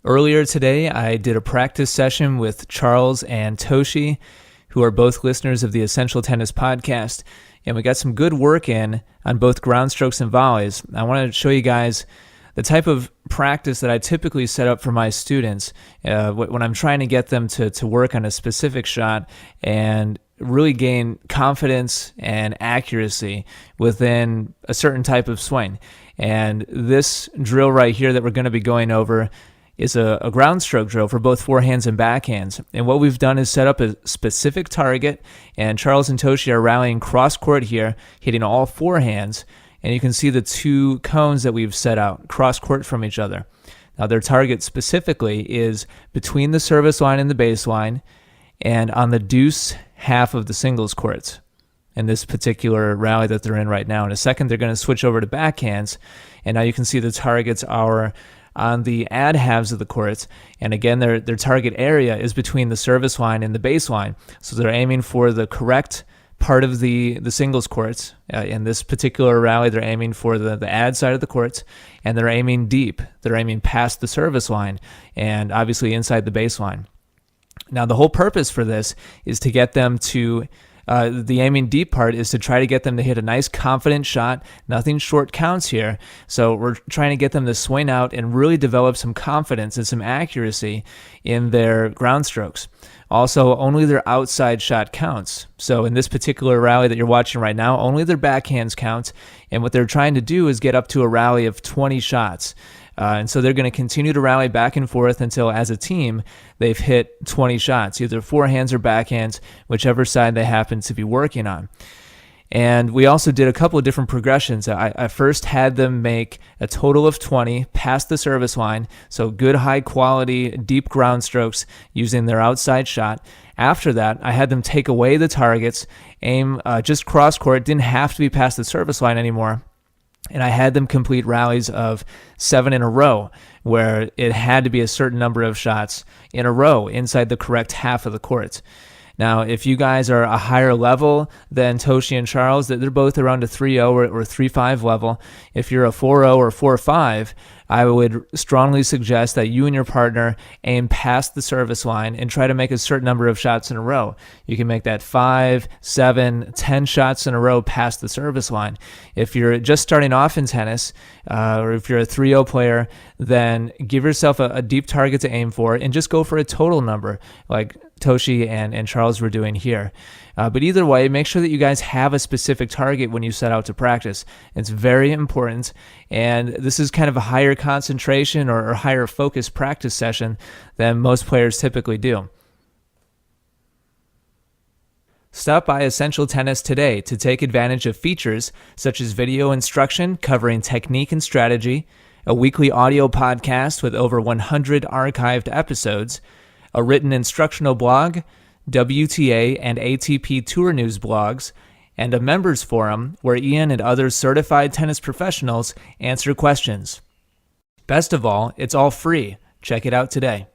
Earlier today, I did a practice session with Charles and Toshi, who are both listeners of the Essential Tennis podcast, and we got some good work in on both ground strokes and volleys. I want to show you guys the type of practice that I typically set up for my students when I'm trying to get them to work on a specific shot and really gain confidence and accuracy within a certain type of swing. And this drill right here that we're going to be going over is a ground stroke drill for both forehands and backhands. And what we've done is set up a specific target, and Charles and Toshi are rallying cross court here, hitting all forehands. And you can see the two cones that we've set out cross court from each other. Now their target specifically is between the service line and the baseline and on the deuce half of the singles courts in this particular rally that they're in right now. In a second, they're going to switch over to backhands. And now you can see the targets are on the ad halves of the courts. And again, their target area is between the service line and the baseline. So they're aiming for the correct part of the singles courts. In this particular rally, they're aiming for the ad side of the courts, and they're aiming deep. They're aiming past the service line and obviously inside the baseline. Now, the whole purpose for this is to get them to the aiming deep part is to try to get them to hit a nice confident shot. Nothing short counts here. So we're trying to get them to swing out and really develop some confidence and some accuracy in their ground strokes. Also, only their outside shot counts. So in this particular rally that you're watching right now, only their backhands count. And what they're trying to do is get up to a rally of 20 shots. And so they're going to continue to rally back and forth until, as a team, they've hit 20 shots, either forehands or backhands, whichever side they happen to be working on. And we also did a couple of different progressions. I first had them make a total of 20 past the service line, so good high-quality, deep ground strokes using their outside shot. After that, I had them take away the targets, aim just cross-court, didn't have to be past the service line anymore. And I had them complete rallies of 7 in a row, where it had to be a certain number of shots in a row inside the correct half of the court. Now, if you guys are a higher level than Toshi and Charles, they're both around a 3-0 or 3-5 level. If you're a 4-0 or 4-5, I would strongly suggest that you and your partner aim past the service line and try to make a certain number of shots in a row. You can make that 5, 7, 10 shots in a row past the service line. If you're just starting off in tennis, or if you're a 3-0 player, then give yourself a deep target to aim for and just go for a total number like Toshi and Charles were doing here. But either way, make sure that you guys have a specific target when you set out to practice. It's very important, and this is kind of a higher concentration or higher focus practice session than most players typically do. Stop by Essential Tennis today to take advantage of features such as video instruction covering technique and strategy, a weekly audio podcast with over 100 archived episodes, a written instructional blog, WTA and ATP Tour News blogs, and a members forum where Ian and other certified tennis professionals answer questions. Best of all, it's all free. Check it out today.